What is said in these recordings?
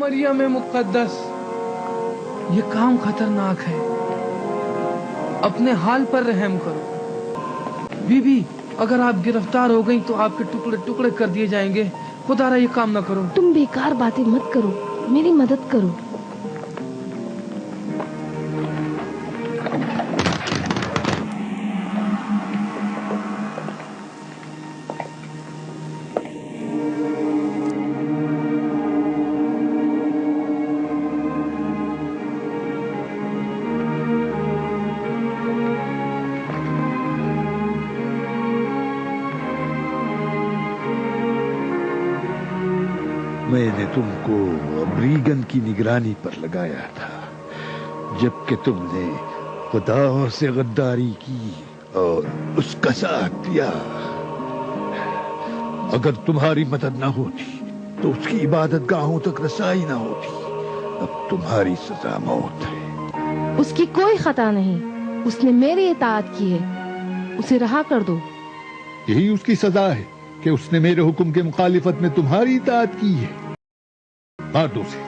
مریم مقدس، یہ کام خطرناک ہے، اپنے حال پر رحم کرو۔ بی بی، اگر آپ گرفتار ہو گئیں تو آپ کے ٹکڑے ٹکڑے کر دیے جائیں گے، خدا را یہ کام نہ کرو۔ تم بیکار باتیں مت کرو، میری مدد کرو۔ میں نے تم کو ریگن کی نگرانی پر لگایا تھا، جبکہ تم نے خداؤں سے غداری کی اور اس کا ساتھ دیا۔ اگر تمہاری مدد نہ ہوتی تو اس کی عبادت گاہوں تک رسائی نہ ہوتی۔ اب تمہاری سزا موت ہے۔ اس کی کوئی خطا نہیں، اس نے میری اطاعت کی ہے، اسے رہا کر دو۔ یہی اس کی سزا ہے کہ اس نے میرے حکم کے مخالفت میں تمہاری اطاعت کی ہے۔ مار دو اسے۔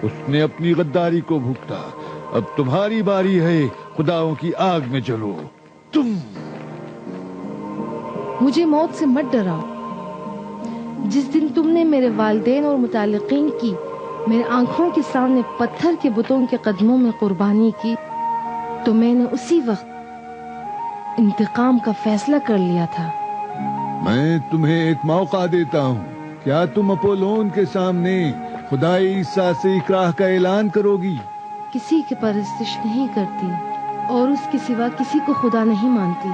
اس نے اپنی غداری کو بھگتا، اب تمہاری باری ہے، خداؤں کی آگ میں جلو۔ تم مجھے موت سے مت ڈراؤ۔ جس دن تم نے میرے والدین اور متعلقین کی میرے آنکھوں کے سامنے پتھر کے بتوں کے قدموں میں قربانی کی تو میں نے اسی وقت انتقام کا فیصلہ کر لیا تھا۔ میں تمہیں ایک موقع دیتا ہوں، کیا تم اپولون کے سامنے خدائی عیسیٰ سے اکراہ کا اعلان کرو گی؟ کسی کی پرستش نہیں کرتی اور اس کے سوا کسی کو خدا نہیں مانتی۔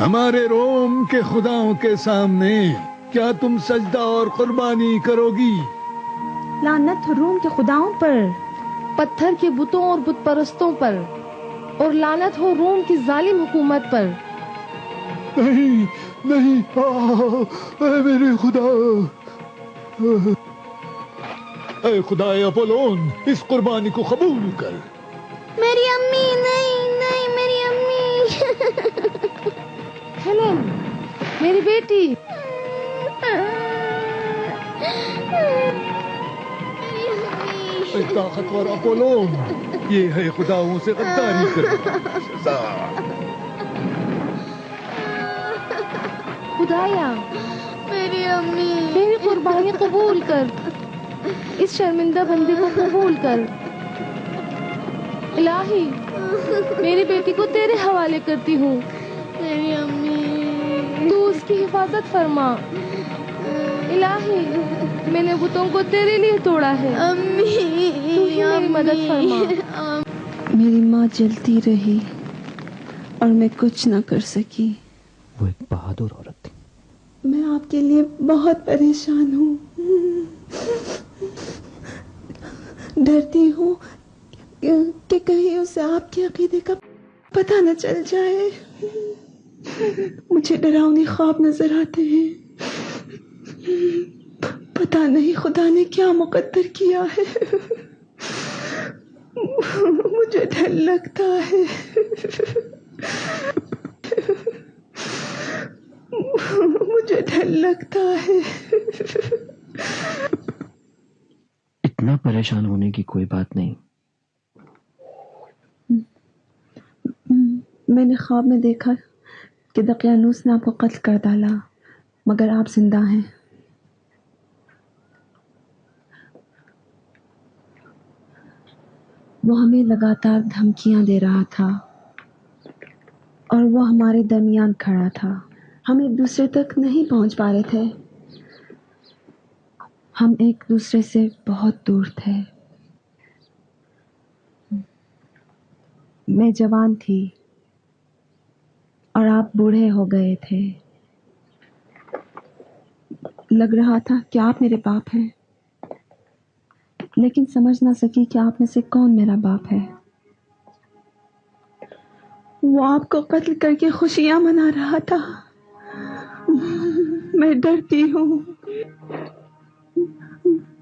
ہمارے روم کے خداؤں کے سامنے کیا تم سجدہ اور قربانی کرو گی؟ لعنت روم کے خداؤں پر، پتھر کے بتوں اور بت پرستوں پر، اور لعنت ہو روم کی ظالم حکومت پر۔ نہیں نہیں، اے میرے خدا، اے خدا اپولون، اس قربانی کو قبول کر۔ میری امی، نہیں نہیں، میری امی۔ ہیلن، میری بیٹی۔ اے طاقتور اپولون، یہ ہے خداؤں سے غداری کرنے کی سزا۔ خدایا، میری امی، میری قربانی قبول کر، اس شرمندہ بندے کو قبول کر۔ الہی، میری بیٹی کو تیرے حوالے کرتی ہوں، میری امی، تو اس کی حفاظت فرما۔ الہی، میں نے بتوں کو تیرے لیے توڑا ہے، امی، تو ہی میری مدد فرما۔ میری ماں جلتی رہی اور میں کچھ نہ کر سکی۔ وہ ایک بہادر عورت تھی۔ میں آپ کے لیے بہت پریشان ہوں، ڈرتی ہوں کہ کہیں اسے آپ کے عقیدے کا پتہ نہ چل جائے۔ مجھے ڈراؤنے خواب نظر آتے ہیں، پتہ نہیں خدا نے کیا مقدر کیا ہے۔ مجھے ڈر لگتا ہے، مجھے ڈر لگتا ہے۔ اتنا پریشان ہونے کی کوئی بات نہیں۔ میں نے خواب میں دیکھا کہ دقیانوس نے آپ کو قتل کر ڈالا، مگر آپ زندہ ہیں۔ وہ ہمیں لگاتار دھمکیاں دے رہا تھا اور وہ ہمارے درمیان کھڑا تھا۔ ہم ایک دوسرے تک نہیں پہنچ پا رہے تھے، ہم ایک دوسرے سے بہت دور تھے۔ میں جوان تھی اور آپ بوڑھے ہو گئے تھے۔ لگ رہا تھا کہ آپ میرے باپ ہیں، لیکن سمجھ نہ سکی کہ آپ میں سے کون میرا باپ ہے۔ وہ آپ کو قتل کر کے خوشیاں منا رہا تھا۔ میں ڈرتی ہوں،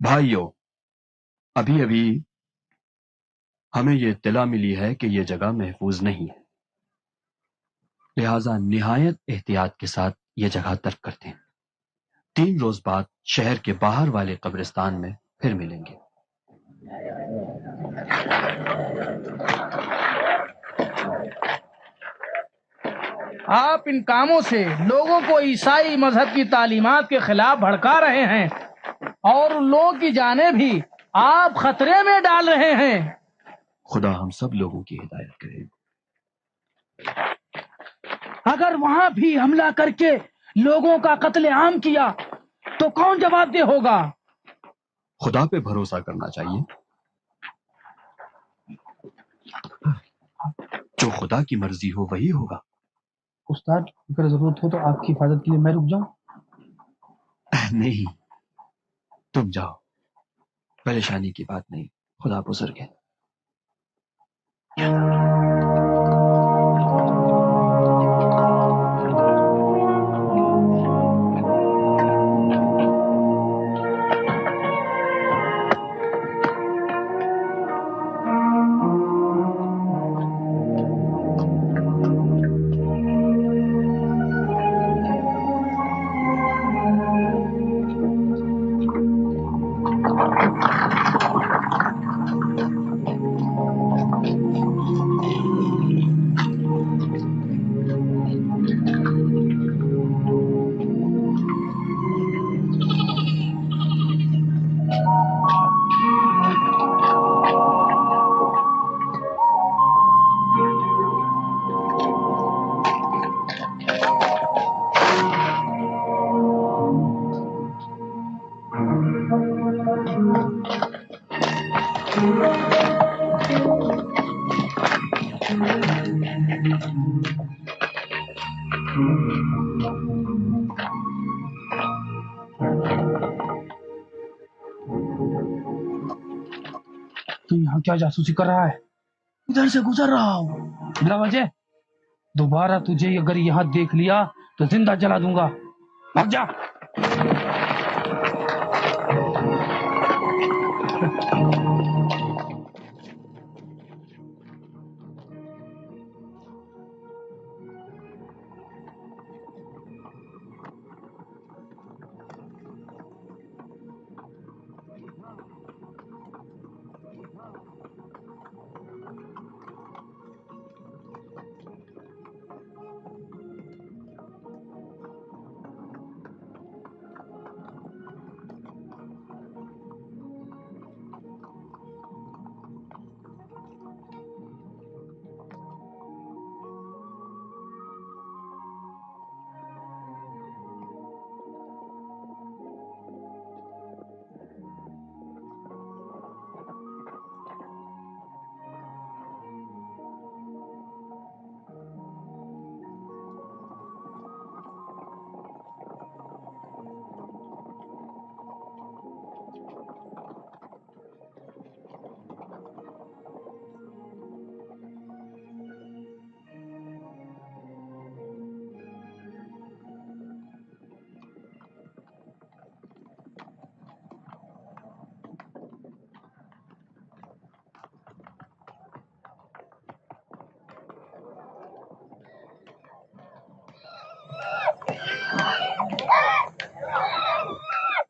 بھائیوں، ابھی ابھی ہمیں یہ اطلاع ملی ہے کہ یہ جگہ محفوظ نہیں ہے، لہذا نہایت احتیاط کے ساتھ یہ جگہ ترک کرتے ہیں۔ 3 روز بعد شہر کے باہر والے قبرستان میں پھر ملیں گے۔ آپ ان کاموں سے لوگوں کو عیسائی مذہب کی تعلیمات کے خلاف بھڑکا رہے ہیں اور ان لوگوں کی جانیں بھی آپ خطرے میں ڈال رہے ہیں۔ خدا ہم سب لوگوں کی ہدایت کرے۔ اگر وہاں بھی حملہ کر کے لوگوں کا قتل عام کیا تو کون جواب دہ ہوگا؟ خدا پہ بھروسہ کرنا چاہیے، جو خدا کی مرضی ہو وہی ہوگا۔ استاد، اگر ضرورت ہو تو آپ کی حفاظت کے لیے میں رک جاؤں؟ نہیں، تم جاؤ، پریشانی کی بات نہیں، خدا بزرگ ہے۔ تو یہاں کیا جاسوسی کر رہا ہے؟ ادھر سے گزر رہا ہوں، بلا وجہ۔ دوبارہ تجھے اگر یہاں دیکھ لیا تو زندہ جلا دوں گا، بھاگ جا۔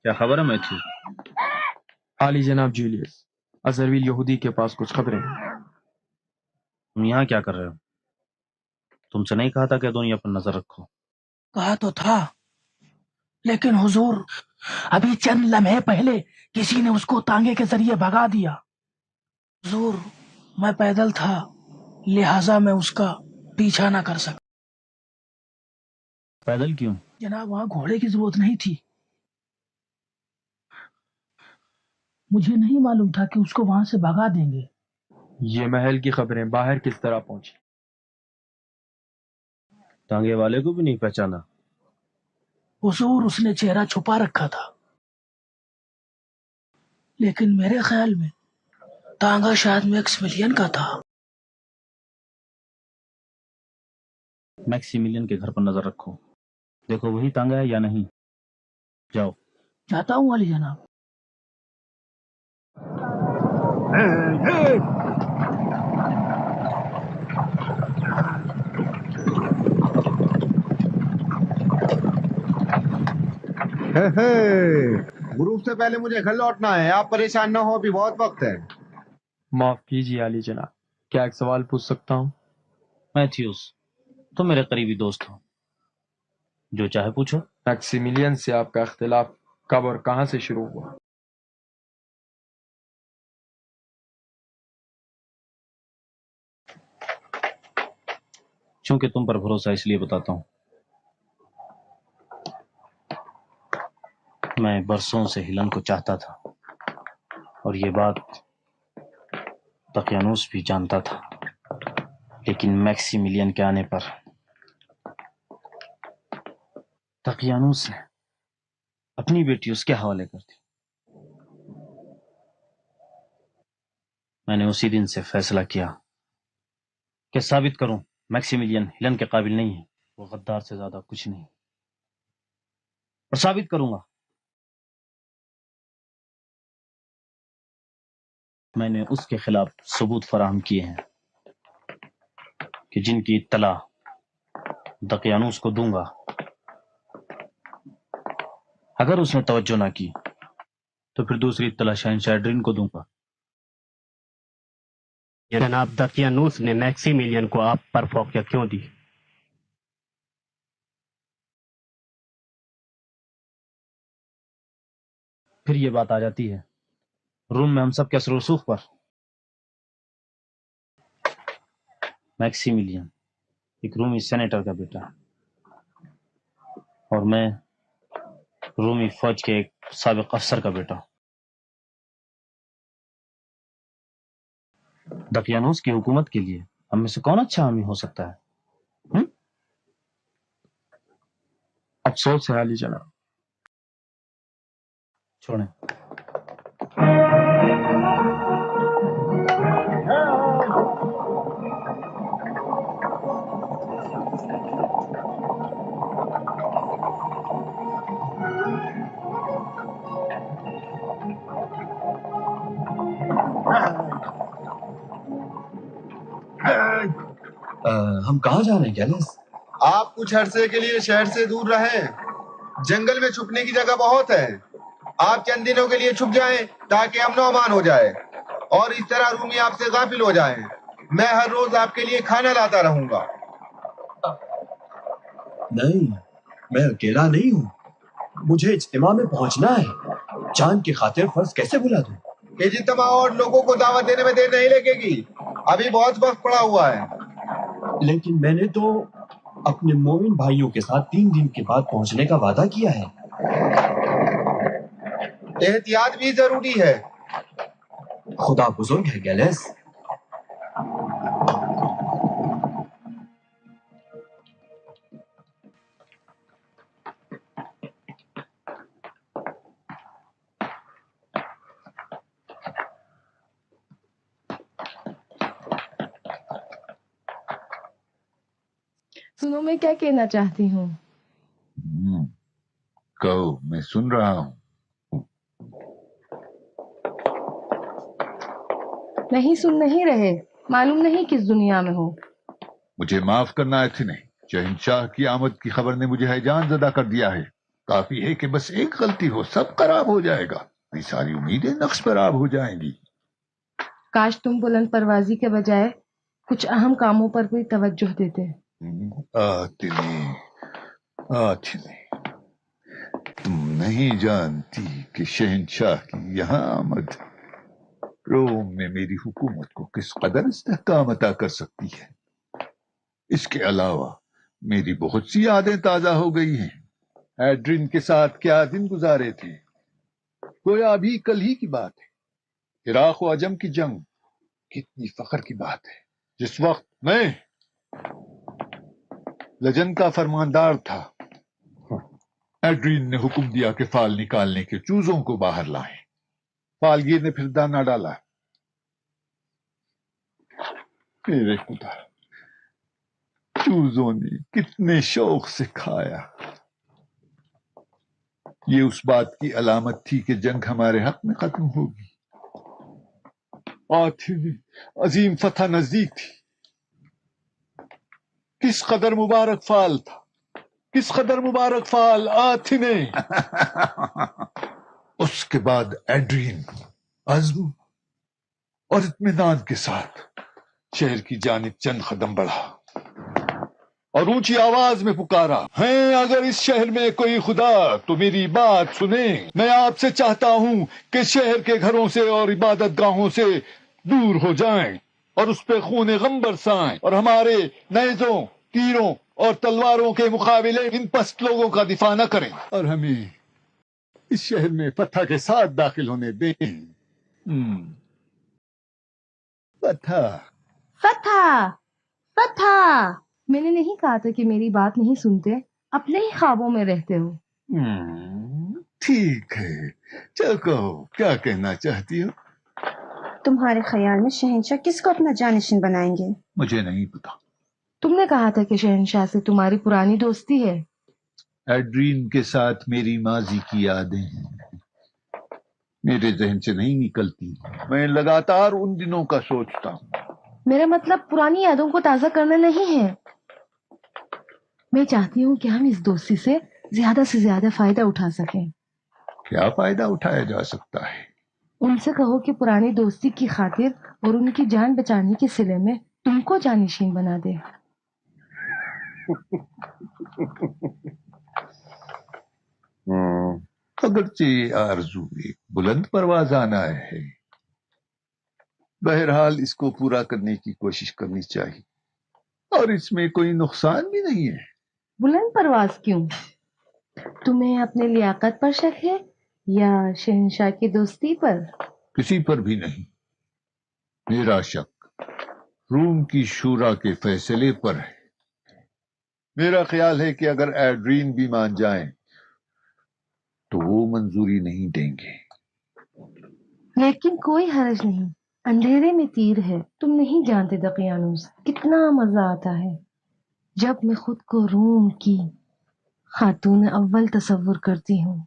کیا خبر ہے میتھیو؟ عالی جناب جولیس، ازرویل یہودی کے پاس کچھ خبریں ہیں۔ تم یہاں کیا کر رہے ہو؟ تم سے نہیں کہا تھا کہ دنیا پر نظر رکھو؟ کہا تو تھا، لیکن حضور ابھی چند لمحے پہلے کسی نے اس کو تانگے کے ذریعے بھگا دیا۔ حضور میں پیدل تھا، لہٰذا میں اس کا پیچھا نہ کر سکا۔ پیدل کیوں؟ جناب وہاں گھوڑے کی ضرورت نہیں تھی، مجھے نہیں معلوم تھا کہ اس کو وہاں سے بھگا دیں گے۔ یہ محل کی خبریں باہر کس طرح پہنچی؟ تانگے والے کو بھی نہیں پہچانا؟ حضور اس نے چہرہ چھپا رکھا تھا، لیکن میرے خیال میں تانگا شاید میکسیملین کا تھا۔ میکسیملین کے گھر پر نظر رکھو، دیکھو وہی تانگا ہے یا نہیں۔ جاؤ۔ جاتا ہوں علی جناب۔ غروب سے پہلے مجھے گھر لوٹنا ہے. آپ پریشان نہ ہو, ابھی بہت وقت ہے. معاف کیجیے علی جناب, کیا ایک سوال پوچھ سکتا ہوں؟ میتھیوس, تم میرے قریبی دوست ہو, جو چاہے پوچھو. میکسیملین سے آپ کا اختلاف کب اور کہاں سے شروع ہوا؟ چونکہ تم پر بھروسہ اس لیے بتاتا ہوں. میں برسوں سے ہیلن کو چاہتا تھا, اور یہ بات دقیانوس بھی جانتا تھا, لیکن میکسیملین کے آنے پر دقیانوس نے اپنی بیٹی اس کے حوالے کر دی. میں نے اسی دن سے فیصلہ کیا کہ ثابت کروں میکسیملین ہیلن کے قابل نہیں ہے, وہ غدار سے زیادہ کچھ نہیں, اور ثابت کروں گا. میں نے اس کے خلاف ثبوت فراہم کیے ہیں کہ جن کی اطلاع دقیانوس کو دوں گا, اگر اس نے توجہ نہ کی تو پھر دوسری اطلاع شہنشاہ ایڈرین کو دوں گا. جناب, دقیانوس نے میکسیملین کو آپ پر فوقیت کیوں دی؟ پھر یہ بات آ جاتی ہے روم میں ہم سب کے اثر و رسوخ پر. میکسیملین ایک رومی سینیٹر کا بیٹا ہے, اور میں رومی فوج کے ایک سابق افسر کا بیٹا ہوں. دقیانوس کی حکومت کے لیے ہم میں سے کون اچھا حامی ہو سکتا ہے؟ افسوس ہے علی جناب. چھوڑیں. ہم کہاں جا رہے ہیں گیلس؟ آپ کچھ عرصے کے لیے شہر سے دور رہیں. جنگل میں چھپنے کی جگہ بہت ہے. آپ چند دنوں کے لیے چھپ جائیں تاکہ امن و امان ہو جائے, اور اس طرح رومی آپ سے غافل ہو جائیں. میں ہر روز آپ کے لیے کھانا لاتا رہوں گا. نہیں, میں اکیلا نہیں ہوں, مجھے اجتماع میں پہنچنا ہے. جان کی خاطر فرض کیسے بھلا دوں؟ اجتماع اور لوگوں کو دعوت دینے میں دیر نہیں لگے گی. ابھی بہت وقت پڑا ہوا ہے. لیکن میں نے تو اپنے مومن بھائیوں کے ساتھ 3 دن کے بعد پہنچنے کا وعدہ کیا ہے. احتیاط بھی ضروری ہے. خدا بزرگ ہے گیلس. سنو, میں کیا کہنا چاہتی ہوں. کہو, میں سن رہا ہوں. نہیں سن نہیں رہے, معلوم نہیں کس دنیا میں ہو. مجھے معاف کرنا ایتھنے, شہنشاہ کی آمد کی خبر نے مجھے ہیجان زدہ کر دیا ہے. کافی ہے کہ بس ایک غلطی ہو, سب خراب ہو جائے گا. میری ساری امیدیں نقش پر آب ہو جائیں گی. کاش تم بلند پروازی کے بجائے کچھ اہم کاموں پر بھی توجہ دیتے. آتھنے, تم نہیں جانتی کہ شہنشاہ کی یہاں آمد روم میں میری حکومت کو کس قدر استحکام عطا کر سکتی ہے. اس کے علاوہ میری بہت سی یادیں تازہ ہو گئی ہیں. ایڈرین کے ساتھ کیا دن گزارے تھے, گویا ابھی کل ہی کی بات ہے. عراق و عجم کی جنگ, کتنی فخر کی بات ہے. جس وقت میں لجن کا فرماندار تھا, ایڈرین نے حکم دیا کہ فال نکالنے کے چوزوں کو باہر لائیں. فالگیر نے پھر دانا ڈالا. میرے خدا, چوزوں نے کتنے شوق سے کھایا. یہ اس بات کی علامت تھی کہ جنگ ہمارے حق میں ختم ہوگی. آتھن عظیم فتح نزدیک تھی. کس قدر مبارک فعال تھا، کس قدر مبارک فعال آتھنے. اس کے بعد ایڈرین عزم اور اطمینان کے ساتھ شہر کی جانب چند قدم بڑھا اور اونچی آواز میں پکارا، ہیں اگر اس شہر میں کوئی خدا تو میری بات سنیں. میں آپ سے چاہتا ہوں کہ شہر کے گھروں سے اور عبادت گاہوں سے دور ہو جائیں اور اس پہ خون غم برسائیں اور ہمارے نیزوں، تیروں اور تلواروں کے مقابلے ان پست لوگوں کا دفاع نہ کریں اور ہمیں اس شہر میں فتح کے ساتھ داخل ہونے دیں. فتح فتح فتح. میں نے نہیں کہا تھا کہ میری بات نہیں سنتے، اپنے ہی خوابوں میں رہتے ہو. ٹھیک ہے، چل کہو کیا کہنا چاہتی ہو. تمہارے خیال میں شہنشاہ کس کو اپنا جانشین بنائیں گے؟ مجھے نہیں پتا. تم نے کہا تھا کہ شہنشاہ سے تمہاری پرانی دوستی ہے. ایڈرین کے ساتھ میری ماضی کی یادیں میرے ذہن سے نہیں نکلتی. میں لگاتار ان دنوں کا سوچتا ہوں. میرا مطلب پرانی یادوں کو تازہ کرنا نہیں ہے. میں چاہتی ہوں کہ ہم اس دوستی سے زیادہ فائدہ اٹھا سکیں. کیا فائدہ اٹھایا جا سکتا ہے؟ ان سے کہو کہ پرانی دوستی کی خاطر اور ان کی جان بچانے کے صلے میں تم کو جانشین بنا دے. اگرچہ یہ آرزو ایک بلند پروازانہ ہے، بہرحال اس کو پورا کرنے کی کوشش کرنی چاہیے اور اس میں کوئی نقصان بھی نہیں ہے. بلند پرواز کیوں؟ تمہیں اپنے لیاقت پر شک ہے یا شہنشاہ کی دوستی پر؟ کسی پر بھی نہیں. میرا شک روم کی شورا کے فیصلے پر ہے. میرا خیال ہے کہ اگر ایڈرین بھی مان جائیں تو وہ منظوری نہیں دیں گے. لیکن کوئی حرج نہیں، اندھیرے میں تیر ہے. تم نہیں جانتے دقیانوس کتنا مزہ آتا ہے جب میں خود کو روم کی خاتون اول تصور کرتی ہوں.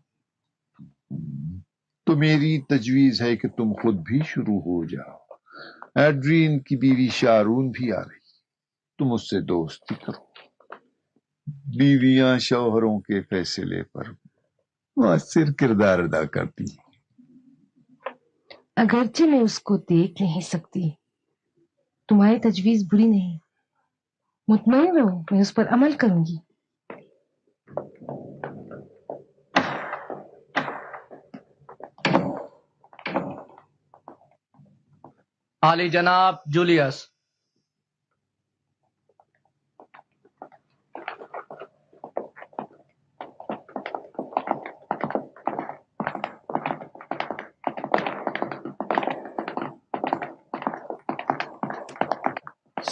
تو میری تجویز ہے کہ تم خود بھی شروع ہو جاؤ. ایڈرین کی بیوی شارون بھی آ رہی، تم اس سے دوستی کرو. بیویاں شوہروں کے فیصلے پر مؤثر کردار ادا کرتی ہیں. اگرچہ میں اس کو دیکھ نہیں سکتی، تمہاری تجویز بری نہیں. مطمئن رہو میں اس پر عمل کروں گی. عالی جناب جولیس.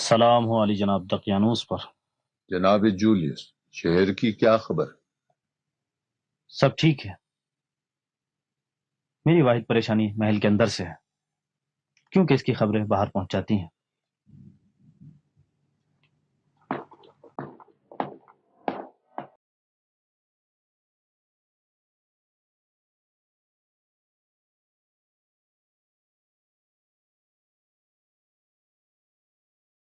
سلام ہو علی جناب دقیانوس پر. جناب جولیس، شہر کی کیا خبر؟ سب ٹھیک ہے. میری واحد پریشانی محل کے اندر سے ہے، کیونکہ اس کی خبریں باہر پہنچ جاتی ہیں.